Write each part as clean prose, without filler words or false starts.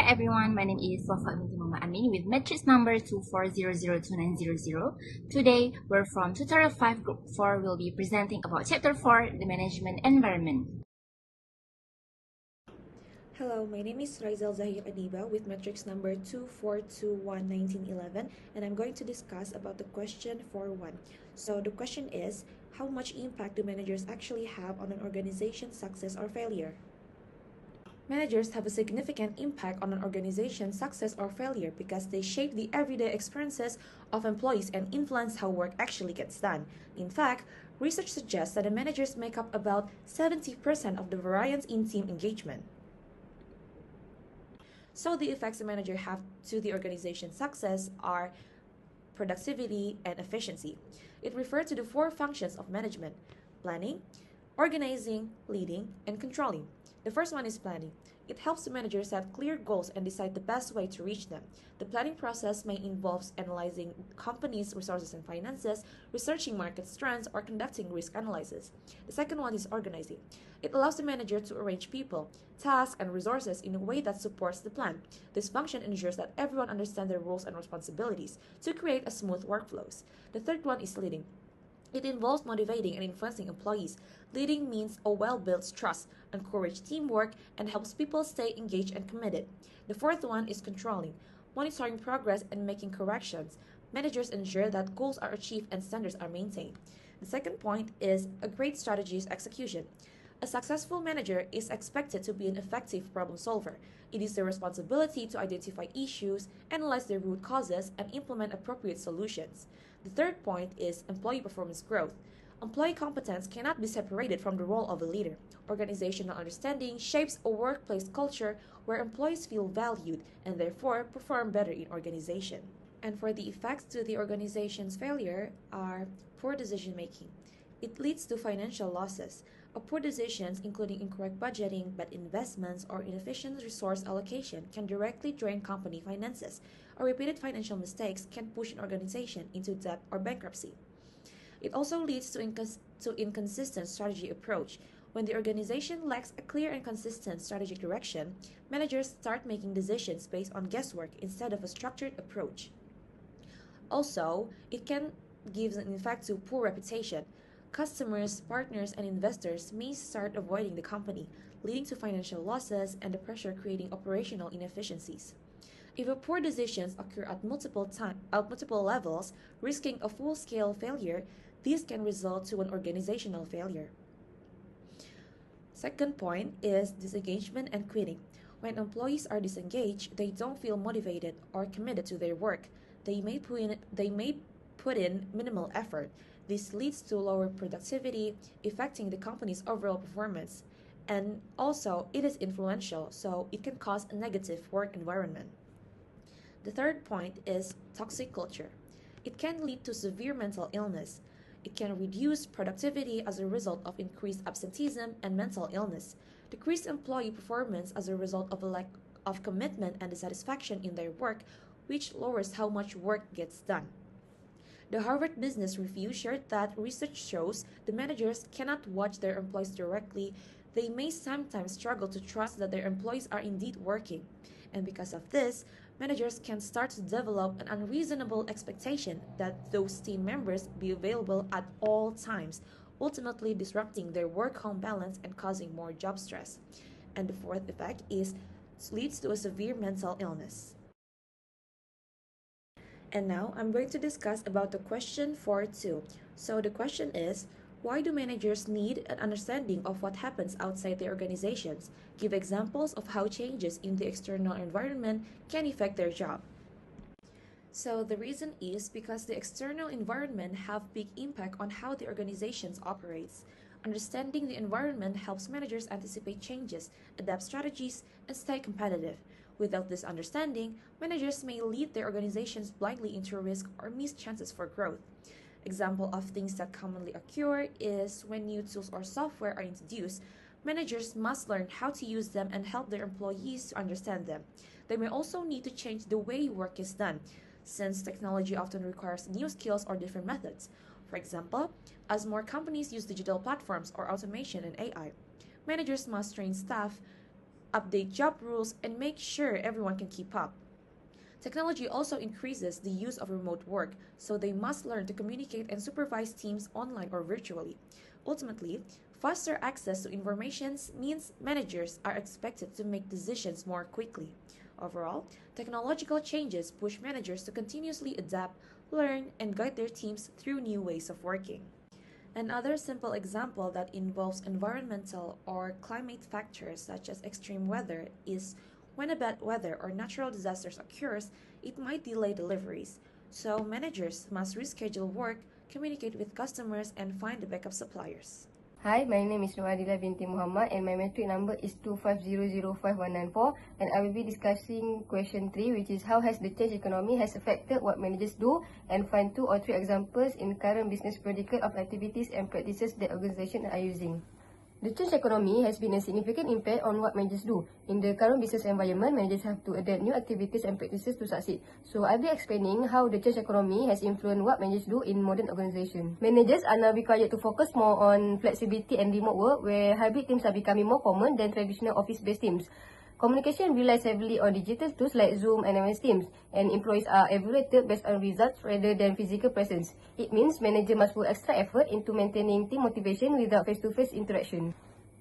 everyone, my name is Wafa Mama Amin with matrix number 240029000. Today, we're from Tutorial 5 Group 4. We'll be presenting about Chapter 4, the Management Environment. Hello, my name is Raizal Zahir Adiba with matrix number 24211911, and I'm going to discuss about the question 4.1. So the question is, how much impact do managers actually have on an organization's success or failure? Managers have a significant impact on an organization's success or failure because they shape the everyday experiences of employees and influence how work actually gets done. In fact, research suggests that the managers make up about 70% of the variance in team engagement. So the effects a manager have to the organization's success are productivity and efficiency. It refers to the four functions of management: planning, organizing, leading, and controlling. The first one is planning. It helps the manager set clear goals and decide the best way to reach them. The planning process may involve analyzing companies' resources and finances, researching market trends, or conducting risk analysis. The second one is organizing. It allows the manager to arrange people, tasks, and resources in a way that supports the plan. This function ensures that everyone understands their roles and responsibilities to create a smooth workflows. The third one is leading. It involves motivating and influencing employees. Leading means a well-built trust, encourages teamwork, and helps people stay engaged and committed. The fourth one is controlling. Monitoring progress and making corrections. Managers ensure that goals are achieved and standards are maintained. The second point is a great strategy's execution. A successful manager is expected to be an effective problem solver. It is their responsibility to identify issues, analyze their root causes, and implement appropriate solutions. The third point is employee performance growth. Employee competence cannot be separated from the role of a leader. Organizational understanding shapes a workplace culture where employees feel valued and therefore perform better in organization. And for the effects to the organization's failure are poor decision making. It leads to financial losses. Poor decisions, including incorrect budgeting, bad investments, or inefficient resource allocation, can directly drain company finances. Repeated financial mistakes can push an organization into debt or bankruptcy. It also leads to inconsistent strategy approach. When the organization lacks a clear and consistent strategic direction, managers start making decisions based on guesswork instead of a structured approach. Also, it can give an effect to poor reputation. Customers, partners, and investors may start avoiding the company, leading to financial losses and the pressure creating operational inefficiencies. If poor decisions occur at multiple levels, risking a full-scale failure, this can result to an organizational failure. Second point is disengagement and quitting. When employees are disengaged, they don't feel motivated or committed to their work. They may put in minimal effort. This leads to lower productivity, affecting the company's overall performance. And also, it is influential, so it can cause a negative work environment. The third point is toxic culture. It can lead to severe mental illness. It can reduce productivity as a result of increased absenteeism and mental illness, decreased employee performance as a result of a lack of commitment and dissatisfaction in their work, which lowers how much work gets done. The Harvard Business Review shared that research shows the managers cannot watch their employees directly. They may sometimes struggle to trust that their employees are indeed working. And because of this, managers can start to develop an unreasonable expectation that those team members be available at all times, ultimately disrupting their work-home balance and causing more job stress. And the fourth effect leads to a severe mental illness. And now I'm going to discuss about the question 4.2. So the question is, why do managers need an understanding of what happens outside their organizations? Give examples of how changes in the external environment can affect their job. So the reason is because the external environment have big impact on how the organizations operates. Understanding the environment helps managers anticipate changes, adapt strategies, and stay competitive. Without this understanding, managers may lead their organizations blindly into risk or miss chances for growth. Example of things that commonly occur is when new tools or software are introduced, managers must learn how to use them and help their employees to understand them. They may also need to change the way work is done, since technology often requires new skills or different methods. For example, as more companies use digital platforms or automation and AI, managers must train staff update job rules, and make sure everyone can keep up. Technology also increases the use of remote work, so they must learn to communicate and supervise teams online or virtually. Ultimately, faster access to information means managers are expected to make decisions more quickly. Overall, technological changes push managers to continuously adapt, learn, and guide their teams through new ways of working. Another simple example that involves environmental or climate factors such as extreme weather is when a bad weather or natural disasters occurs, it might delay deliveries. So managers must reschedule work, communicate with customers, and find the backup suppliers. Hi, my name is Noadila binti Muhammad and my metric number is 250059194, and I will be discussing question 3, which is how has the change economy has affected what managers do, and find 2 or 3 examples in current business predicate of activities and practices that organizations are using. The change economy has been a significant impact on what managers do. In the current business environment, managers have to adapt new activities and practices to succeed. So I'll be explaining how the change economy has influenced what managers do in modern organizations. Managers are now required to focus more on flexibility and remote work, where hybrid teams are becoming more common than traditional office-based teams. Communication relies heavily on digital tools like Zoom and MS Teams, and employees are evaluated based on results rather than physical presence. It means managers must put extra effort into maintaining team motivation without face-to-face interaction.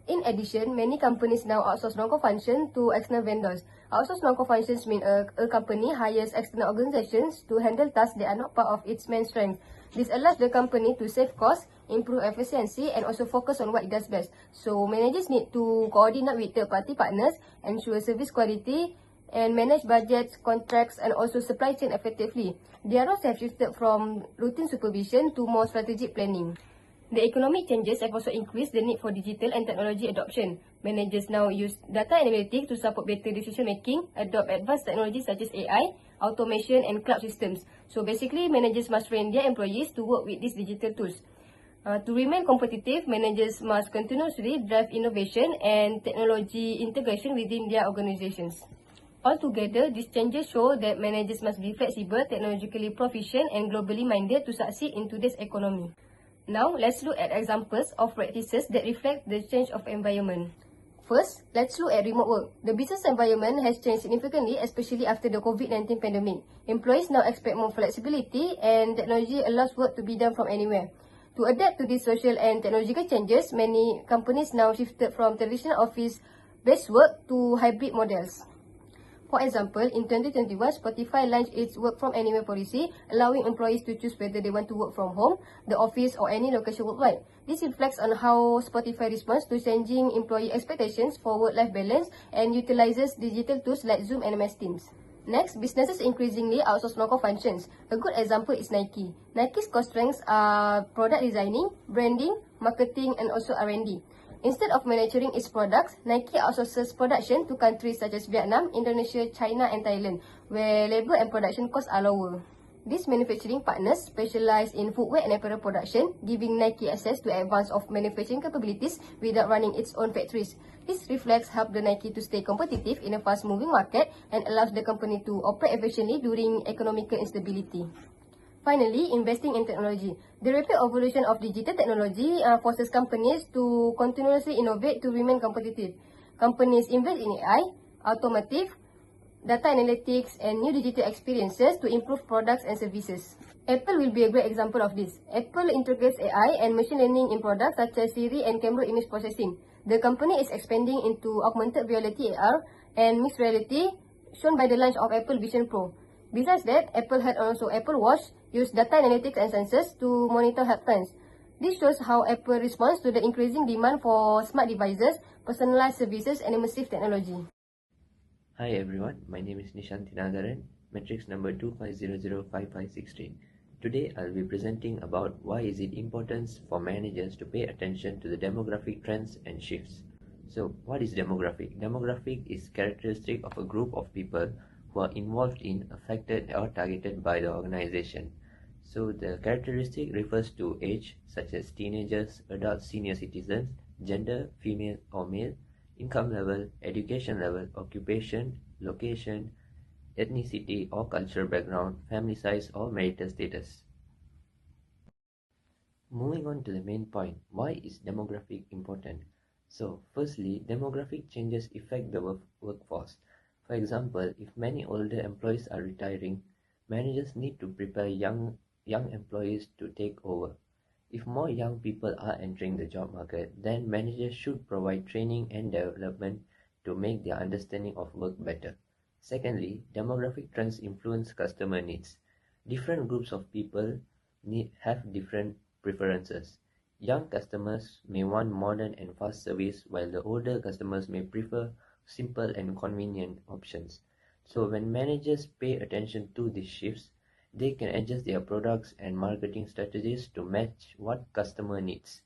In addition, many companies now outsource non-core functions to external vendors. Outsource non-core functions mean a company hires external organizations to handle tasks that are not part of its main strength. This allows the company to save costs, improve efficiency, and also focus on what it does best. So managers need to coordinate with third-party partners, ensure service quality, and manage budgets, contracts, and also supply chain effectively. Their roles have shifted from routine supervision to more strategic planning. The economic changes have also increased the need for digital and technology adoption. Managers now use data analytics to support better decision making, adopt advanced technologies such as AI, automation, and cloud systems. So basically, managers must train their employees to work with these digital tools. To remain competitive, managers must continuously drive innovation and technology integration within their organizations. Altogether, these changes show that managers must be flexible, technologically proficient, and globally minded to succeed in today's economy. Now, let's look at examples of practices that reflect the change of environment. First, let's look at remote work. The business environment has changed significantly, especially after the COVID-19 pandemic. Employees now expect more flexibility, and technology allows work to be done from anywhere. To adapt to these social and technological changes, many companies now shifted from traditional office-based work to hybrid models. For example, in 2021, Spotify launched its work from anywhere policy, allowing employees to choose whether they want to work from home, the office, or any location worldwide. This reflects on how Spotify responds to changing employee expectations for work-life balance and utilizes digital tools like Zoom and MS Teams. Next, businesses increasingly outsource non-core functions. A good example is Nike. Nike's core strengths are product designing, branding, marketing, and also R&D. Instead of manufacturing its products, Nike outsources production to countries such as Vietnam, Indonesia, China, and Thailand, where labor and production costs are lower. These manufacturing partners specialize in footwear and apparel production, giving Nike access to advanced of manufacturing capabilities without running its own factories. This reflects help the Nike to stay competitive in a fast-moving market and allows the company to operate efficiently during economical instability. Finally, investing in technology. The rapid evolution of digital technology forces companies to continuously innovate to remain competitive. Companies invest in AI, automotive, data analytics, and new digital experiences to improve products and services. Apple will be a great example of this. Apple integrates AI and machine learning in products such as Siri and camera image processing. The company is expanding into augmented reality AR and mixed reality, shown by the launch of Apple Vision Pro. Besides that, Apple had also Apple Watch use data analytics and sensors to monitor health trends. This shows how Apple responds to the increasing demand for smart devices, personalized services, and immersive technology. Hi everyone, my name is Nishanti Nagaran, matrix number 25005516. Today I'll be presenting about why is it important for managers to pay attention to the demographic trends and shifts. So what is demographic? Demographic is characteristic of a group of people who are involved in, affected, or targeted by the organization. So the characteristic refers to age, such as teenagers, adults, senior citizens, gender, female or male, income level, education level, occupation, location, ethnicity or cultural background, family size or marital status. Moving on to the main point, why is demographic important? So, firstly, demographic changes affect the workforce. For example, if many older employees are retiring, managers need to prepare young employees to take over. If more young people are entering the job market, then managers should provide training and development to make their understanding of work better. Secondly, demographic trends influence customer needs. Different groups of people have different preferences. Young customers may want modern and fast service, while the older customers may prefer simple and convenient options. So when managers pay attention to these shifts, they can adjust their products and marketing strategies to match what customer needs.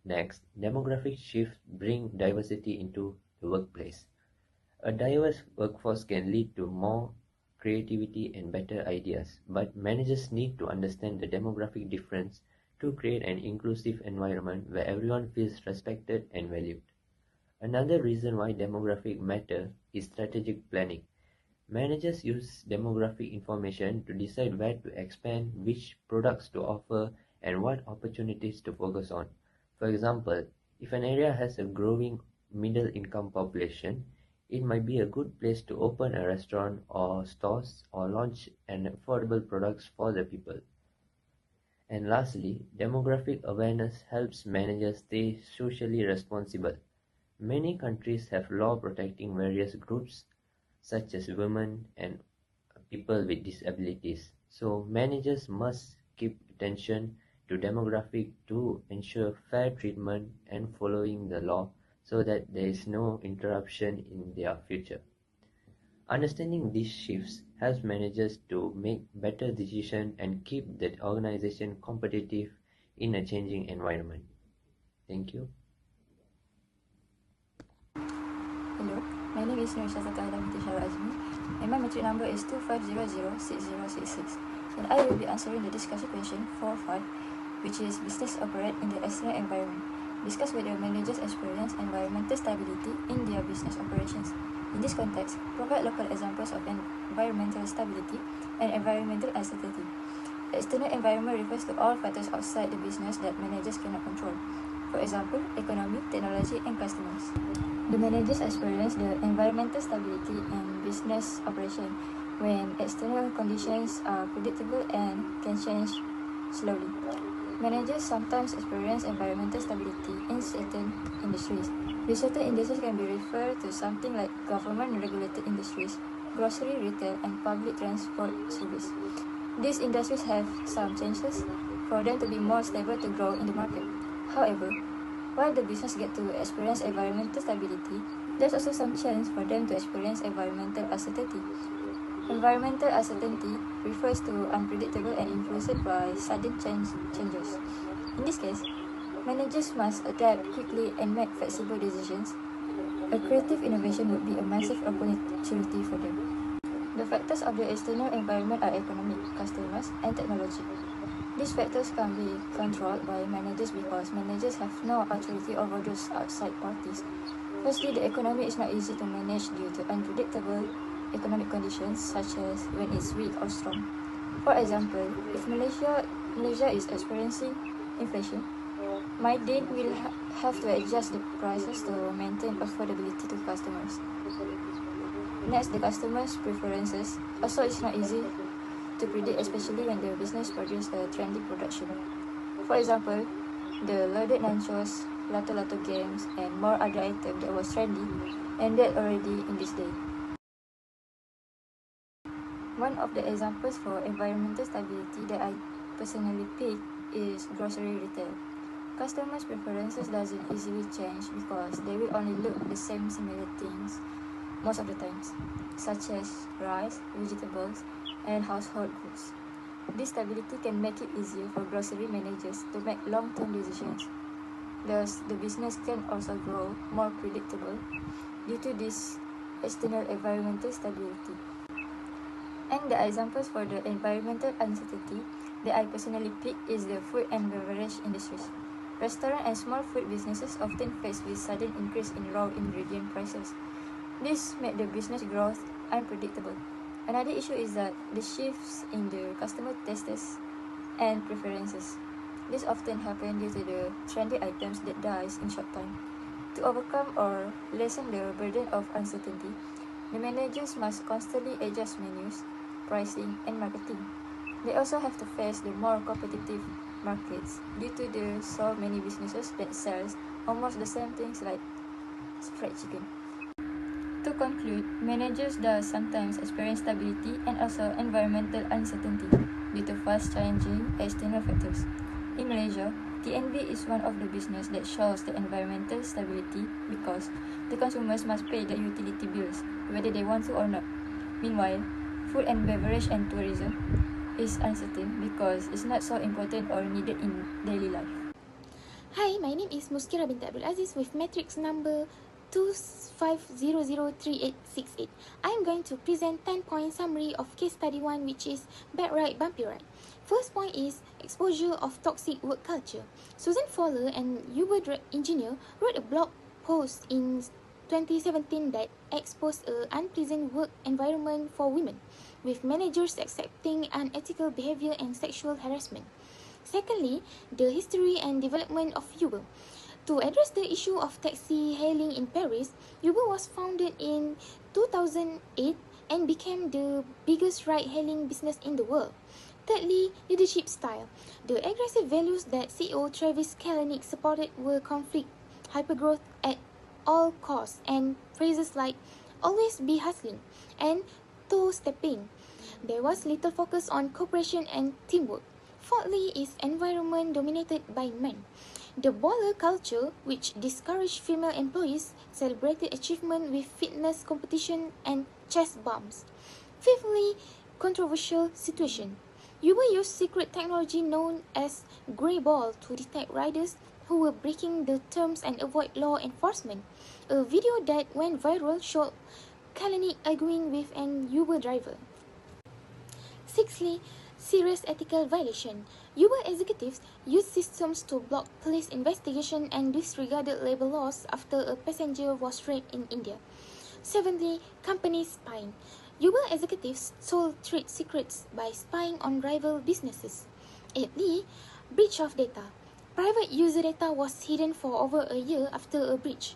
Next, demographic shifts bring diversity into the workplace. A diverse workforce can lead to more creativity and better ideas, but managers need to understand the demographic difference to create an inclusive environment where everyone feels respected and valued. Another reason why demographic matter is strategic planning. Managers use demographic information to decide where to expand, which products to offer, and what opportunities to focus on. For example, if an area has a growing middle income population, it might be a good place to open a restaurant or stores or launch an affordable products for the people. And lastly, demographic awareness helps managers stay socially responsible. Many countries have laws protecting various groups such as women and people with disabilities. So managers must keep attention to demographic to ensure fair treatment and following the law so that there is no interruption in their future. Understanding these shifts helps managers to make better decisions and keep the organization competitive in a changing environment. Thank you. Hello, my name is Nurshazata binti Azmi, and my metric number is 25006066. And I will be answering the discussion question 4.5, which is business operate in the external environment. Discuss whether managers experience environmental stability in their business operations. In this context, provide local examples of environmental stability and environmental uncertainty. The external environment refers to all factors outside the business that managers cannot control. For example, economy, technology, and customers. The managers experience the environmental stability in business operation when external conditions are predictable and can change slowly. Managers sometimes experience environmental stability in certain industries. These certain industries can be referred to something like government-regulated industries, grocery retail, and public transport service. These industries have some chances for them to be more stable to grow in the market. However, while the business get to experience environmental stability, there's also some chance for them to experience environmental uncertainty. Environmental uncertainty refers to unpredictable and influenced by sudden changes. In this case, managers must adapt quickly and make flexible decisions. A creative innovation would be a massive opportunity for them. The factors of the external environment are economic, customers, and technology. These factors can be controlled by managers because managers have no authority over those outside parties. Firstly, the economy is not easy to manage due to unpredictable economic conditions such as when it's weak or strong. For example, if Malaysia is experiencing inflation, Maidin will have to adjust the prices to maintain affordability to customers. Next, the customers' preferences. Also, it's not easy to predict, especially when the business produces a trendy production. For example, the loaded nachos, lato-lato games, and more other items that was trendy ended already in this day. One of the examples for environmental stability that I personally pick is grocery retail. Customers' preferences doesn't easily change because they will only look the same similar things most of the times, such as rice, vegetables, and household goods. This stability can make it easier for grocery managers to make long-term decisions. Thus, the business can also grow more predictable due to this external environmental stability. And the examples for the environmental uncertainty that I personally pick is the food and beverage industries. Restaurant and small food businesses often face with sudden increase in raw ingredient prices. This made the business growth unpredictable. Another issue is that the shifts in the customer tastes and preferences. This often happens due to the trendy items that dies in short time. To overcome or lessen the burden of uncertainty, the managers must constantly adjust menus, pricing, and marketing. They also have to face the more competitive markets due to the so many businesses that sells almost the same things like fried chicken. To conclude, managers does sometimes experience stability and also environmental uncertainty due to fast changing external factors. In Malaysia, TNB is one of the business that shows the environmental stability because the consumers must pay the utility bills whether they want to or not. Meanwhile, food and beverage and tourism is uncertain because it's not so important or needed in daily life. Hi, my name is Muskira bint Abdul Aziz with matrix number 25003868. I am going to present 10-point summary of case study 1, which is bad ride, bumpy ride. First point is exposure of toxic work culture. Susan Fowler, an Uber engineer, wrote a blog post in 2017 that exposed an unpleasant work environment for women, with managers accepting unethical behavior and sexual harassment. Secondly, the history and development of Uber. To address the issue of taxi hailing in Paris, Uber was founded in 2008 and became the biggest ride-hailing business in the world. Thirdly, leadership style. The aggressive values that CEO Travis Kalanick supported were conflict, hypergrowth at all costs, and phrases like always be hustling and toe-stepping. There was little focus on cooperation and teamwork. Fourthly is environment dominated by men. The baller culture, which discouraged female employees, celebrated achievement with fitness competition and chest bumps. Fifthly, controversial situation. Uber used secret technology known as grey ball to detect riders who were breaking the terms and avoid law enforcement. A video that went viral showed Kalanick arguing with an Uber driver. Sixthly, serious ethical violation. Uber executives used systems to block police investigation and disregarded labor laws after a passenger was raped in India. Seventhly, company spying. Uber executives sold trade secrets by spying on rival businesses. Eighthly, breach of data. Private user data was hidden for over a year after a breach.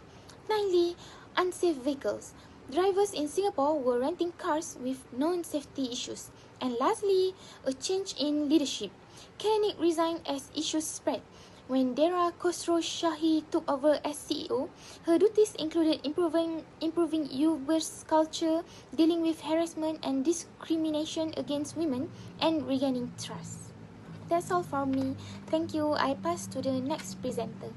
Ninthly, unsafe vehicles. Drivers in Singapore were renting cars with known safety issues. And lastly, a change in leadership. Kalanick resigned as issues spread. When Dara Khosrow-Shahi took over as CEO, her duties included improving Uber's culture, dealing with harassment and discrimination against women, and regaining trust. That's all from me. Thank you. I pass to the next presenter.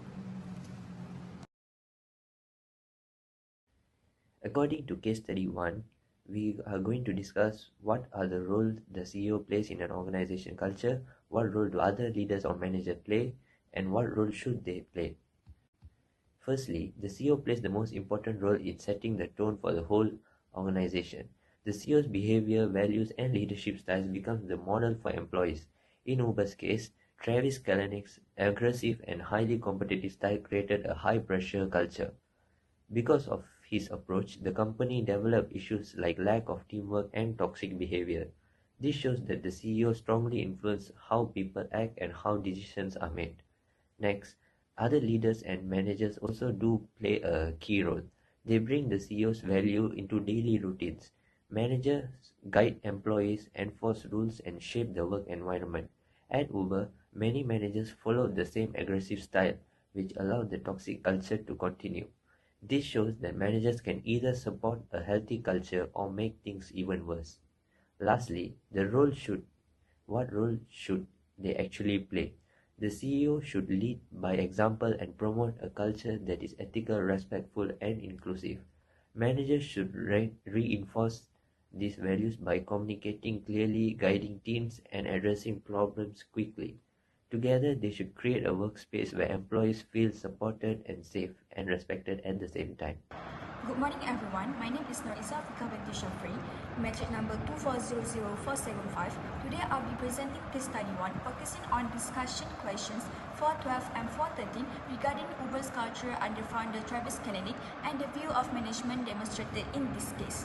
According to case study 1, we are going to discuss what are the roles the CEO plays in an organization culture, what role do other leaders or managers play, and what role should they play. Firstly, the CEO plays the most important role in setting the tone for the whole organization. The CEO's behavior, values, and leadership styles become the model for employees. In Uber's case, Travis Kalanick's aggressive and highly competitive style created a high-pressure culture. Because of his approach, the company developed issues like lack of teamwork and toxic behavior. This shows that the CEO strongly influences how people act and how decisions are made. Next, other leaders and managers also do play a key role. They bring the CEO's value into daily routines. Managers guide employees, enforce rules, and shape the work environment. At Uber, many managers followed the same aggressive style, which allowed the toxic culture to continue. This shows that managers can either support a healthy culture or make things even worse. Lastly, what role should they actually play? The CEO should lead by example and promote a culture that is ethical, respectful, and inclusive. Managers should reinforce these values by communicating clearly, guiding teams, and addressing problems quickly. Together, they should create a workspace where employees feel supported and safe and respected at the same time. Good morning everyone, my name is Norisa Fika binti Shafri, metric number 2400475. Today I'll be presenting case study 1, focusing on discussion questions 412 and 413 regarding Uber's culture under founder Travis Kalanick and the view of management demonstrated in this case.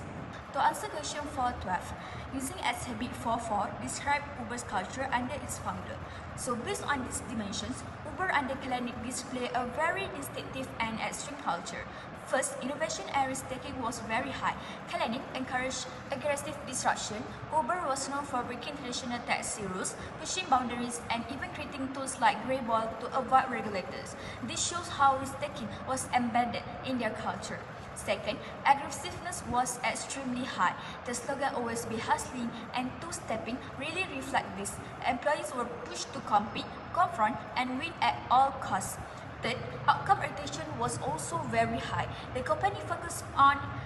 To answer question 412, using CIB1004 describe Uber's culture under its founder. So based on these dimensions, Uber under Kalanick display a very distinctive and extreme culture. First, innovation and risk-taking was very high. Kalanick encouraged aggressive disruption. Uber was known for breaking traditional taxi rules, pushing boundaries, and even creating tools like grey ball to avoid regulators. This shows how risk-taking was embedded in their culture. Second, aggressiveness was extremely high. The slogan "always be hustling" and two-stepping really reflect this. Employees were pushed to compete, confront, and win at all costs. Third, outcome orientation was also very high. The company focused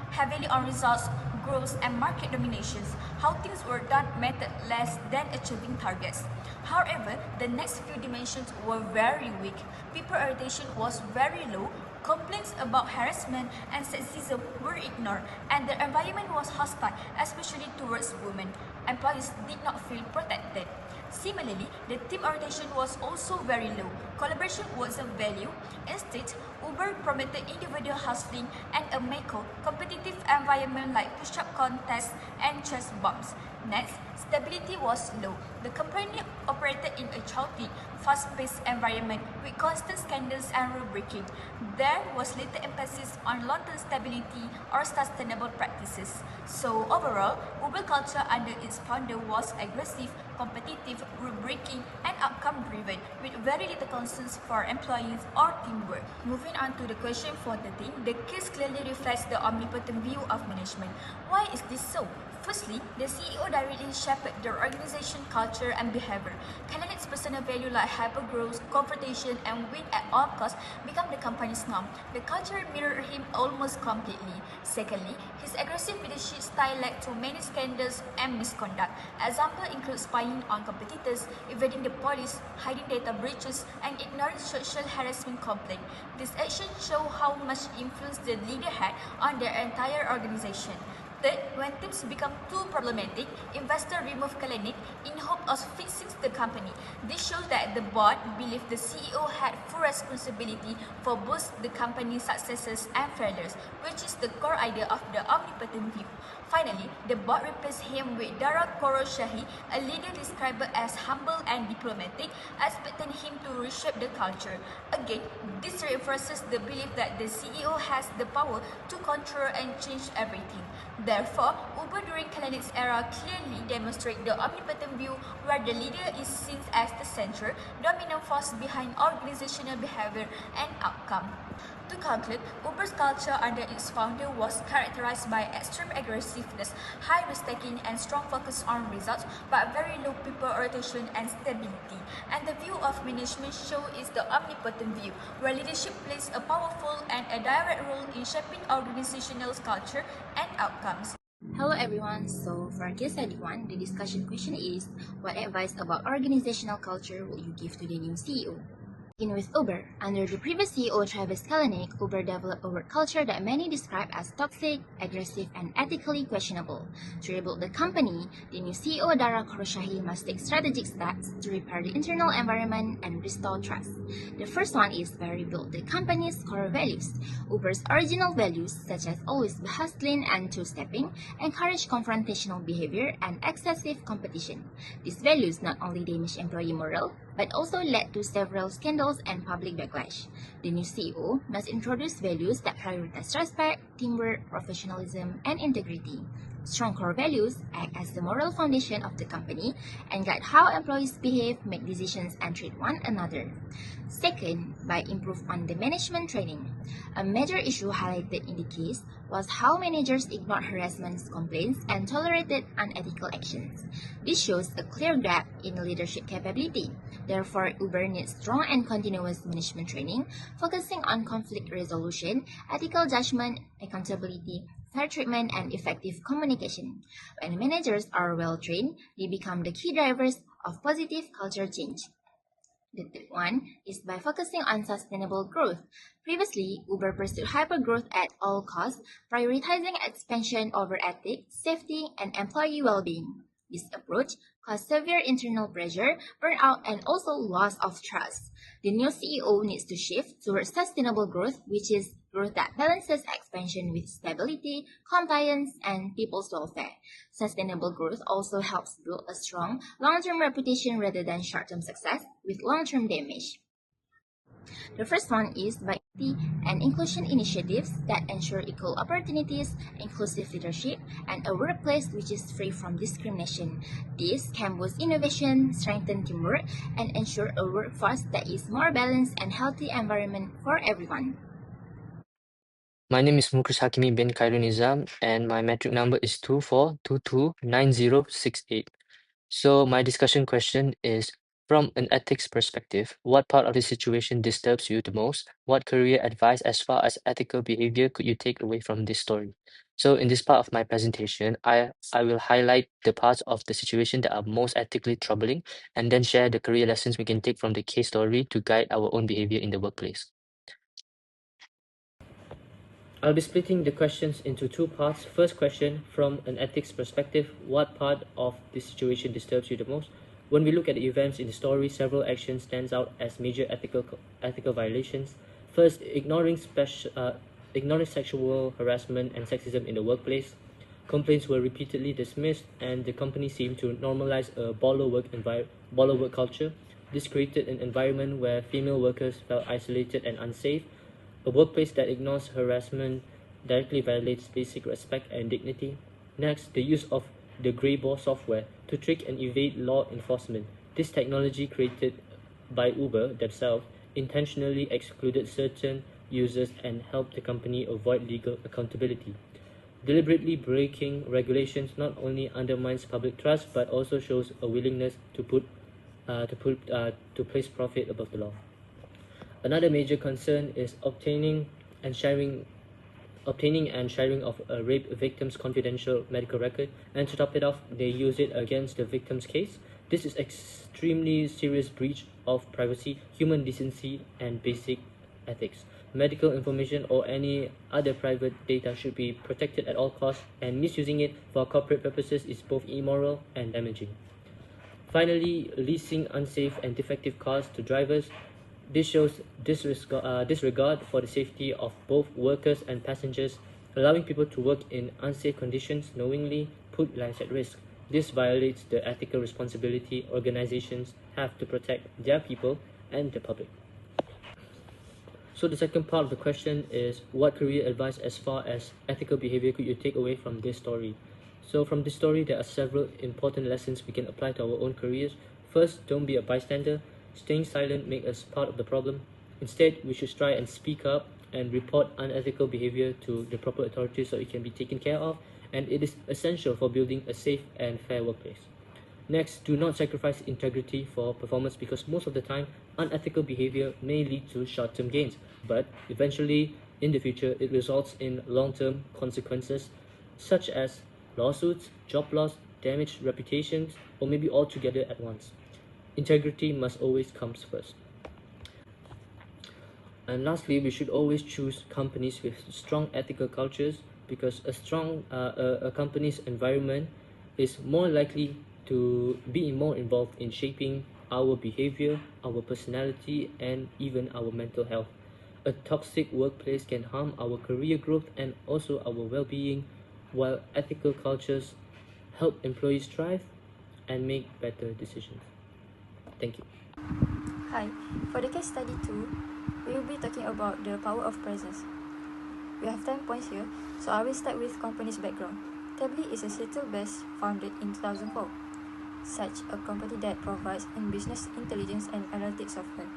heavily on results, growth, and market dominations. How things were done mattered less than achieving targets. However, the next few dimensions were very weak. People orientation was very low. Complaints about harassment and sexism were ignored, and the environment was hostile, especially towards women. Employees did not feel protected. Similarly, the team orientation was also very low. Collaboration was a value. Instead, Uber promoted individual hustling and a competitive environment like push-up contests and chest bumps. Next, stability was low. The company operated in a chaotic, fast-paced environment with constant scandals and rule breaking. There was little emphasis on long-term stability or sustainable practices. So overall, Uber culture under its founder was aggressive, competitive, rule breaking, and outcome-driven, with very little concerns for employees or teamwork. Moving on to the question 413, the case clearly reflects the omnipotent view of management. Why is this so? Firstly, the CEO directly shaped the organization culture and behavior. Candidates' personal value like hyper-growth, confrontation, and win at all costs become the company's norm. The culture mirrored him almost completely. Secondly, his aggressive leadership style led to many scandals and misconduct. Examples include spying on competitors, evading the police, hiding data breaches, and ignoring social harassment complaints. These actions show how much influence the leader had on their entire organization. Third, when teams become too problematic, investors remove Kalanick in hope of fixing the company. This shows that the board believed the CEO had full responsibility for both the company's successes and failures, which is the core idea of the omnipotent view. Finally, the board replaced him with Dara Koroshahi, a leader described as humble and diplomatic, expecting him to reshape the culture. Again, this reinforces the belief that the CEO has the power to control and change everything. Therefore, Uber during Kalanick's era clearly demonstrates the omnipotent view where the leader is seen as the central, dominant force behind organizational behavior and outcome. To conclude, Uber's culture under its founder was characterized by extreme aggressiveness, high risk-taking, and strong focus on results, but very low people orientation and stability. And the view of management show is the omnipotent view, where leadership plays a powerful and a direct role in shaping organizational culture and outcomes. Hello everyone, so for case study 1, the discussion question is, what advice about organizational culture will you give to the new CEO? Begin with Uber. Under the previous CEO Travis Kalanick, Uber developed a work culture that many describe as toxic, aggressive, and ethically questionable. To rebuild the company, the new CEO Dara Khosrowshahi must take strategic steps to repair the internal environment and restore trust. The first one is by rebuild the company's core values. Uber's original values, such as always be hustling and two-stepping, encourage confrontational behavior and excessive competition. These values not only damage employee morale, but also led to several scandals and public backlash. The new CEO must introduce values that prioritize respect, teamwork, professionalism, and integrity. Strong core values act as the moral foundation of the company and guide how employees behave, make decisions, and treat one another. Second, by improve on the management training. A major issue highlighted in the case was how managers ignored harassment complaints and tolerated unethical actions. This shows a clear gap in leadership capability. Therefore, Uber needs strong and continuous management training, focusing on conflict resolution, ethical judgment, accountability, fair treatment, and effective communication. When managers are well trained, they become the key drivers of positive culture change. The third one is by focusing on sustainable growth. Previously, Uber pursued hyper-growth at all costs, prioritizing expansion over ethics, safety, and employee well-being. This approach caused severe internal pressure, burnout, and also loss of trust. The new CEO needs to shift towards sustainable growth, which is growth that balances expansion with stability, compliance, and people's welfare. Sustainable growth also helps build a strong long-term reputation rather than short-term success with long-term damage. The first one is diversity and inclusion initiatives that ensure equal opportunities, inclusive leadership, and a workplace which is free from discrimination. This can boost innovation, strengthen teamwork, and ensure a workforce that is more balanced and healthy environment for everyone. My name is Mukesh Hakimi bin Khairul Nizam, and my metric number is 24229068. So my discussion question is, from an ethics perspective, what part of the situation disturbs you the most? What career advice as far as ethical behavior could you take away from this story? So in this part of my presentation, I will highlight the parts of the situation that are most ethically troubling and then share the career lessons we can take from the case story to guide our own behavior in the workplace. I'll be splitting the questions into two parts. First question, from an ethics perspective, what part of the situation disturbs you the most? When we look at the events in the story, several actions stands out as major ethical violations. First, ignoring sexual harassment and sexism in the workplace. Complaints were repeatedly dismissed, and the company seemed to normalize a baller work culture. This created an environment where female workers felt isolated and unsafe. A workplace that ignores harassment directly violates basic respect and dignity. Next, the use of the grey ball software to trick and evade law enforcement. This technology, created by Uber themselves, intentionally excluded certain users and helped the company avoid legal accountability. Deliberately breaking regulations not only undermines public trust but also shows a willingness to place profit above the law. Another major concern is obtaining and sharing of a rape victim's confidential medical record, and to top it off, they use it against the victim's case. This is extremely serious breach of privacy, human decency, and basic ethics. Medical information or any other private data should be protected at all costs, and misusing it for corporate purposes is both immoral and damaging. Finally, leasing unsafe and defective cars to drivers. This shows disregard for the safety of both workers and passengers. Allowing people to work in unsafe conditions knowingly put lives at risk. This violates the ethical responsibility organizations have to protect their people and the public. So the second part of the question is, what career advice as far as ethical behavior could you take away from this story? So from this story, there are several important lessons we can apply to our own careers. First, don't be a bystander. Staying silent makes us part of the problem. Instead, we should try and speak up and report unethical behavior to the proper authorities so it can be taken care of, and it is essential for building a safe and fair workplace. Next, do not sacrifice integrity for performance, because most of the time, unethical behavior may lead to short-term gains, but eventually, in the future, it results in long-term consequences such as lawsuits, job loss, damaged reputations, or maybe all together at once. Integrity must always come first. And lastly, we should always choose companies with strong ethical cultures, because a company's environment is more likely to be more involved in shaping our behavior, our personality, and even our mental health. A toxic workplace can harm our career growth and also our well-being, while ethical cultures help employees thrive and make better decisions. Thank you. Hi, for the case study 2, we will be talking about the power of presence. We have 10 points here, so I will start with company's background. Tably is a Seattle-based, founded in 2004, such a company that provides in business intelligence and analytics software.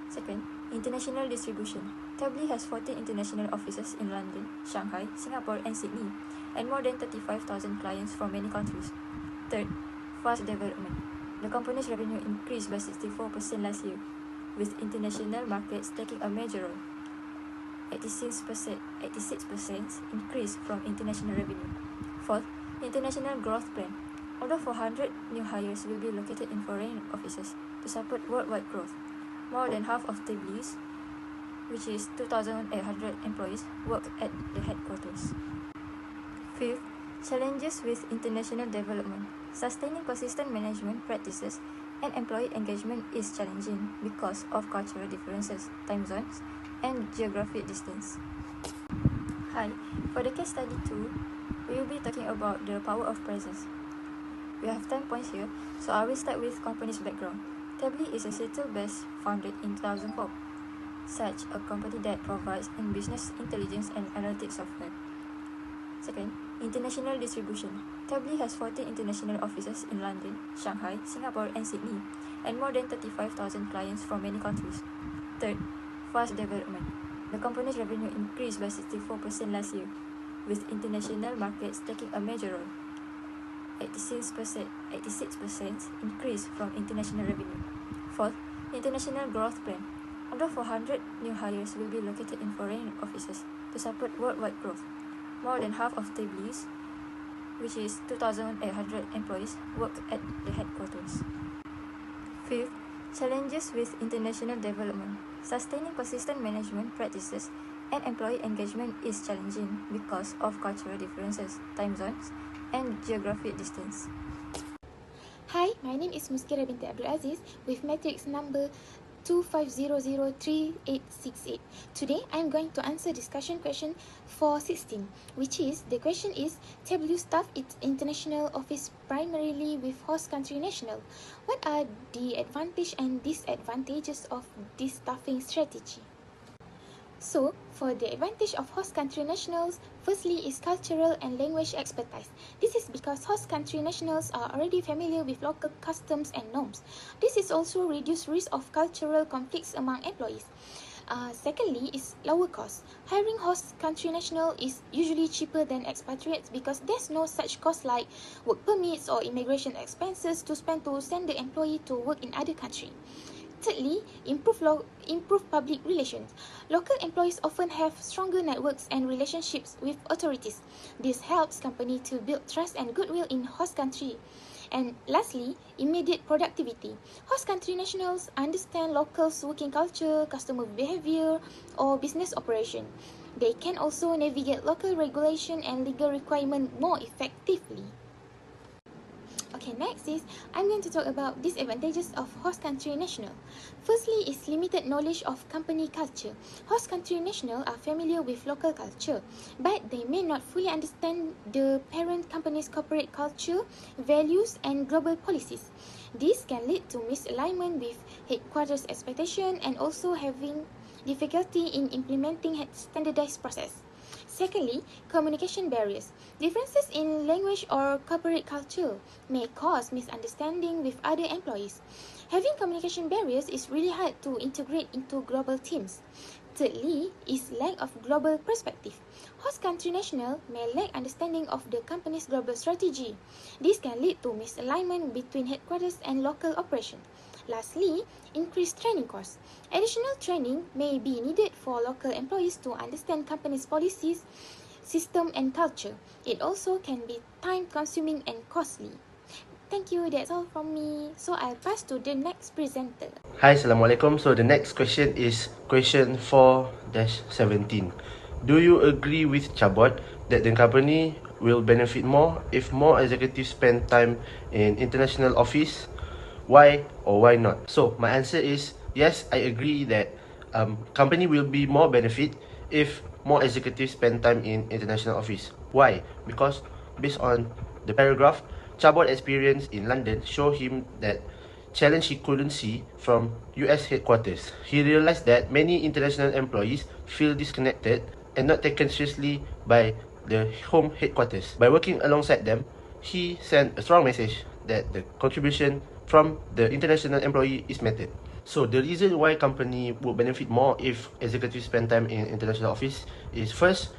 Second, international distribution. Tably has 14 international offices in London, Shanghai, Singapore, and Sydney, and more than 35,000 clients from many countries. Third, fast development. The company's revenue increased by 64% last year, with international markets taking a major role. 86% increase from international revenue. Fourth, international growth plan. Although 400 new hires will be located in foreign offices to support worldwide growth, more than half of Tably's, which is 2,800 employees, work at the headquarters. Fifth, challenges with international development. Sustaining consistent management practices and employee engagement is challenging because of cultural differences, time zones, and geographic distance. Hi, for the case study 2, we will be talking about the power of presence. We have 10 points here, so I will start with company's background. Tably is a Seattle-based founded in 2004, such a company that provides in business intelligence and analytics software. Second, international distribution. Tably has 14 international offices in London, Shanghai, Singapore, and Sydney, and more than 35,000 clients from many countries. Third, fast development. The company's revenue increased by 64% last year, with international markets taking a major role. 86% increase from international revenue. Fourth, international growth plan. Over 400 new hires will be located in foreign offices to support worldwide growth. More than half of Tably's, which is 2,800 employees, work at the headquarters. Fifth, challenges with international development. Sustaining consistent management practices and employee engagement is challenging because of cultural differences, time zones, and geographic distance. Hi, my name is Muskira binti Abdul Aziz with matrix number 25003868. Today, I am going to answer discussion question 416, which is, the question is, Tableau staff its international office primarily with host country national. What are the advantages and disadvantages of this staffing strategy? So, for the advantage of host country nationals, firstly is cultural and language expertise. This is because host country nationals are already familiar with local customs and norms. This is also reduced risk of cultural conflicts among employees. Secondly is lower cost. Hiring host country national is usually cheaper than expatriates because there's no such cost like work permits or immigration expenses to spend to send the employee to work in other country. Thirdly, improve public relations. Local employees often have stronger networks and relationships with authorities. This helps company to build trust and goodwill in host country. And lastly, immediate productivity. Host country nationals understand locals' working culture, customer behavior, or business operation. They can also navigate local regulation and legal requirement more effectively. Okay, next is, I'm going to talk about disadvantages of host country national. Firstly is limited knowledge of company culture. Host country national are familiar with local culture, but they may not fully understand the parent company's corporate culture, values, and global policies. This can lead to misalignment with headquarters expectation and also having difficulty in implementing standardized process. Secondly, communication barriers. Differences in language or corporate culture may cause misunderstanding with other employees. Having communication barriers is really hard to integrate into global teams. Thirdly is lack of global perspective. Host country national may lack understanding of the company's global strategy. This can lead to misalignment between headquarters and local operation. Lastly, increased training costs. Additional training may be needed for local employees to understand company's policies, system, and culture. It also can be time-consuming and costly. Thank you, that's all from me. So I'll pass to the next presenter. Hi, Assalamualaikum. So the next question is question 4-17. Do you agree with Chabot that the company will benefit more if more executives spend time in international office? Why or why not? So my answer is yes, I agree that company will be more benefit if more executives spend time in international office. Why? Because based on the paragraph, Chabot experience in London show him that challenge he couldn't see from US headquarters. He realized that many international employees feel disconnected and not taken seriously by the home headquarters. By working alongside them, he sent a strong message that the contribution from the international employee is mattered. So the reason why company would benefit more if executives spend time in international office is, first,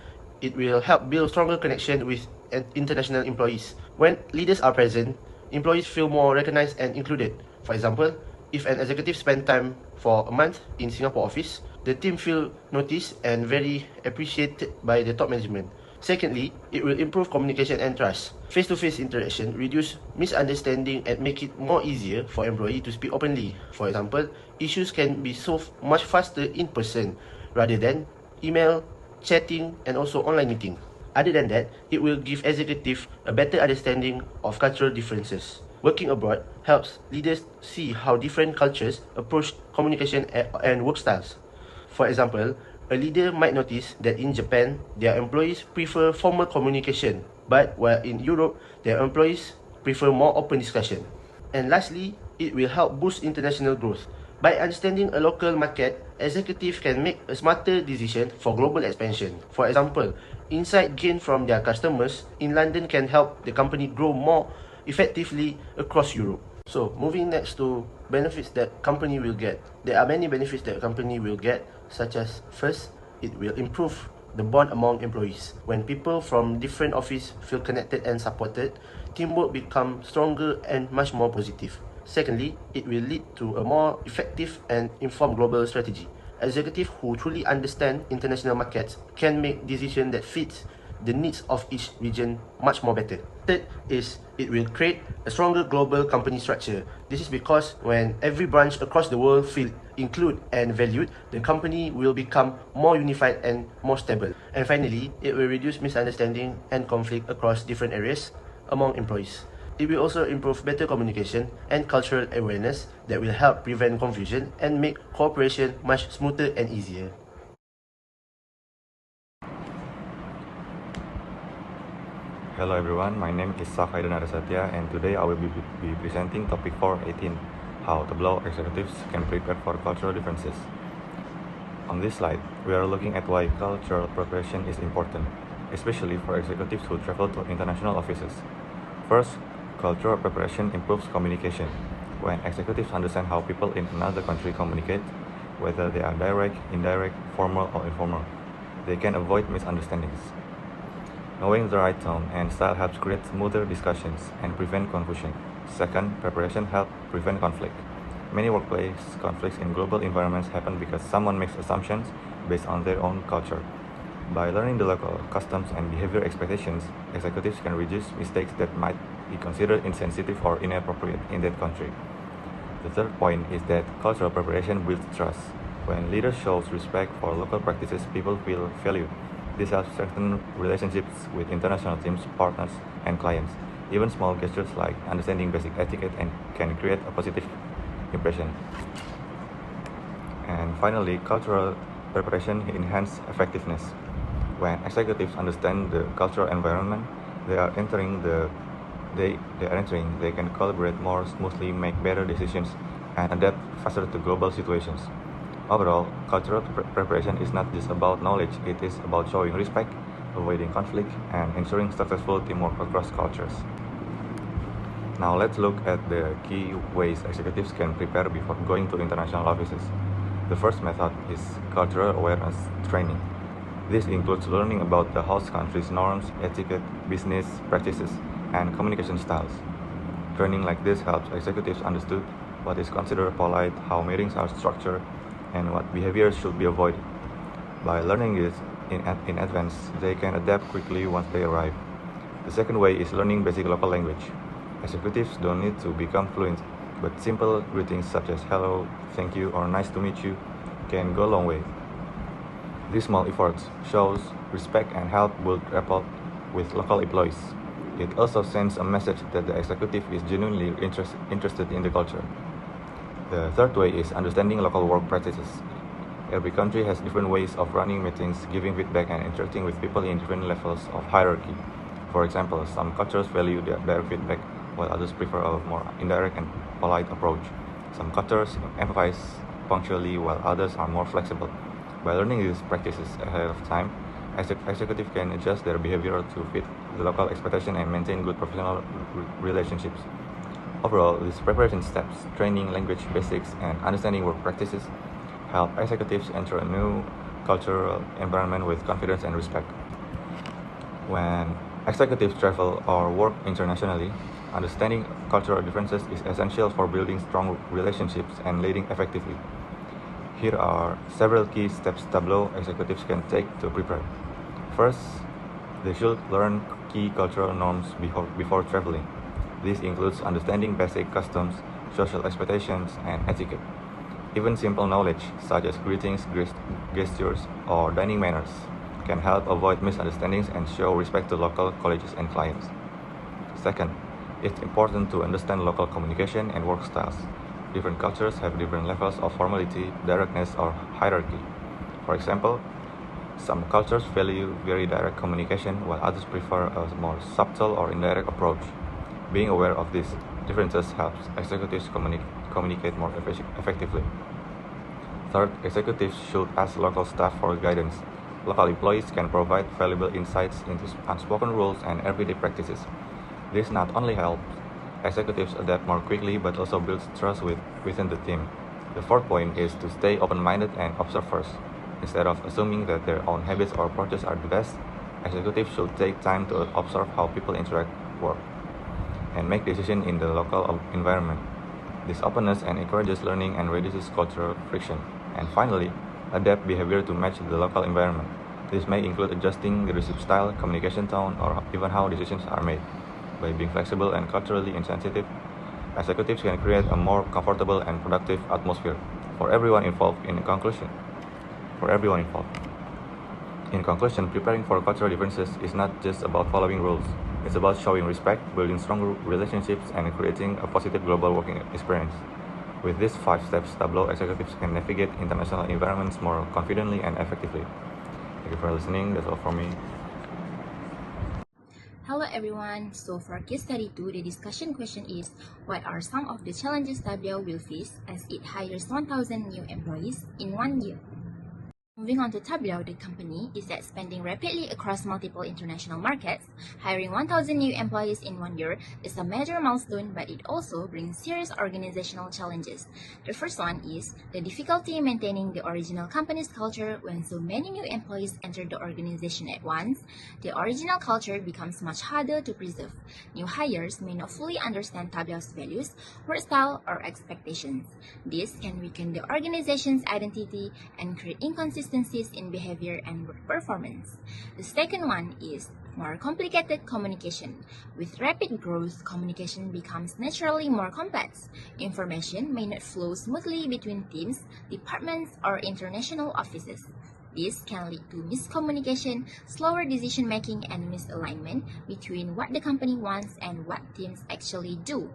it will help build stronger connection with international employees. When leaders are present, employees feel more recognized and included. For example, if an executive spend time for a month in Singapore office, the team feel noticed and very appreciated by the top management. Secondly, it will improve communication and trust. Face-to-face interaction reduce misunderstanding and make it more easier for employee to speak openly. For example, issues can be solved much faster in person rather than email, chatting, and also online meeting. Other than that, it will give executives a better understanding of cultural differences. Working abroad helps leaders see how different cultures approach communication and work styles. For example, a leader might notice that in Japan, their employees prefer formal communication, but while in Europe, their employees prefer more open discussion. And lastly, it will help boost international growth. By understanding a local market, executives can make a smarter decision for global expansion. For example, insight gained from their customers in London can help the company grow more effectively across Europe. So, moving next to benefits that company will get. There are many benefits that a company will get, such as first, it will improve the bond among employees. When people from different offices feel connected and supported, teamwork becomes stronger and much more positive. Secondly, it will lead to a more effective and informed global strategy. Executives who truly understand international markets can make decisions that fit the needs of each region much more better. Third is it will create a stronger global company structure. This is because when every branch across the world feel included and valued, the company will become more unified and more stable. And finally, it will reduce misunderstanding and conflict across different areas among employees. It will also improve better communication and cultural awareness that will help prevent confusion and make cooperation much smoother and easier. Hello everyone, my name is Safaidan Arasatya and today I will be presenting topic 418, how top-level executives can prepare for cultural differences. On this slide, we are looking at why cultural preparation is important, especially for executives who travel to international offices. First, cultural preparation improves communication. When executives understand how people in another country communicate, whether they are direct, indirect, formal or informal, they can avoid misunderstandings. Knowing the right tone and style helps create smoother discussions and prevent confusion. Second, preparation helps prevent conflict. Many workplace conflicts in global environments happen because someone makes assumptions based on their own culture. By learning the local customs and behavior expectations, executives can reduce mistakes that might be considered insensitive or inappropriate in that country. The third point is that cultural preparation builds trust. When leaders show respect for local practices, people feel valued. This helps strengthen relationships with international teams, partners, and clients. Even small gestures like understanding basic etiquette can create a positive impression. And finally, cultural preparation enhances effectiveness. When executives understand the cultural environment they are entering, they can collaborate more smoothly, make better decisions, and adapt faster to global situations. Overall, cultural preparation is not just about knowledge, it is about showing respect, avoiding conflict, and ensuring successful teamwork across cultures. Now let's look at the key ways executives can prepare before going to international offices. The first method is cultural awareness training. This includes learning about the host country's norms, etiquette, business practices, and communication styles. Training like this helps executives understand what is considered polite, how meetings are structured, and what behaviors should be avoided. By learning this in advance, they can adapt quickly once they arrive. The second way is learning basic local language. Executives don't need to become fluent, but simple greetings such as hello, thank you, or nice to meet you can go a long way. These small efforts shows respect and help build rapport with local employees. It also sends a message that the executive is genuinely interested in the culture. The third way is understanding local work practices. Every country has different ways of running meetings, giving feedback, and interacting with people in different levels of hierarchy. For example, some cultures value direct feedback, while others prefer a more indirect and polite approach. Some cultures emphasize punctuality, while others are more flexible. By learning these practices ahead of time, executives can adjust their behavior to fit the local expectation and maintain good professional relationships. Overall, these preparation steps, training, language basics, and understanding work practices help executives enter a new cultural environment with confidence and respect. When executives travel or work internationally, understanding cultural differences is essential for building strong relationships and leading effectively. Here are several key steps tableau executives can take to prepare. First, they should learn key cultural norms before traveling. This includes understanding basic customs, social expectations, and etiquette. Even simple knowledge, such as greetings, gestures, or dining manners, can help avoid misunderstandings and show respect to local colleges and clients. Second, it's important to understand local communication and work styles. Different cultures have different levels of formality, directness, or hierarchy. For example, some cultures value very direct communication, while others prefer a more subtle or indirect approach. Being aware of these differences helps executives communicate more effectively. Third, executives should ask local staff for guidance. Local employees can provide valuable insights into unspoken rules and everyday practices. This not only helps executives adapt more quickly but also builds trust within the team. The fourth point is to stay open-minded and observe first. Instead of assuming that their own habits or approaches are the best, executives should take time to observe how people interact, work, and make decisions in the local environment. This openness encourages learning and reduces cultural friction. And finally, adapt behavior to match the local environment. This may include adjusting leadership style, communication tone, or even how decisions are made. By being flexible and culturally insensitive, executives can create a more comfortable and productive atmosphere for everyone involved. In conclusion, preparing for cultural differences is not just about following rules. It's about showing respect, building strong relationships, and creating a positive global working experience. With these 5 steps, Tableau executives can navigate international environments more confidently and effectively. Thank you for listening. That's all from me. Hello everyone, so for case study 2, the discussion question is, what are some of the challenges Tableau will face as it hires 1,000 new employees in 1 year? Moving on to Tableau, the company is expanding rapidly across multiple international markets. Hiring 1,000 new employees in 1 year is a major milestone, but it also brings serious organizational challenges. The first one is the difficulty maintaining the original company's culture when so many new employees enter the organization at once. The original culture becomes much harder to preserve. New hires may not fully understand Tableau's values, work style, or expectations. This can weaken the organization's identity and create inconsistencies in behavior and work performance. The second one is more complicated communication. With rapid growth, communication becomes naturally more complex. Information may not flow smoothly between teams, departments, or international offices. This can lead to miscommunication, slower decision-making, and misalignment between what the company wants and what teams actually do.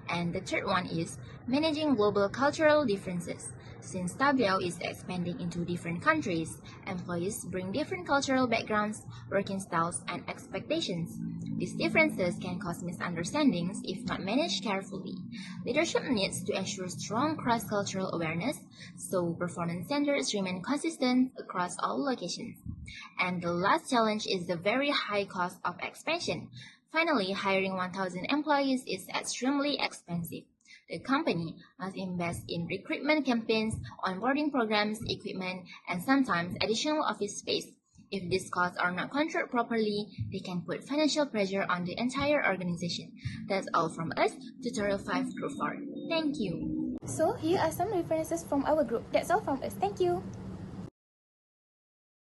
And the third one is managing global cultural differences. Since Tableau is expanding into different countries, employees bring different cultural backgrounds, working styles, and expectations. These differences can cause misunderstandings if not managed carefully. Leadership needs to ensure strong cross-cultural awareness, so performance standards remain consistent across all locations. And the last challenge is the very high cost of expansion. Finally, hiring 1,000 employees is extremely expensive. The company must invest in recruitment campaigns, onboarding programs, equipment, and sometimes additional office space. If these costs are not controlled properly, they can put financial pressure on the entire organization. That's all from us, Tutorial 5 Group 4. Thank you. So, here are some references from our group. That's all from us. Thank you.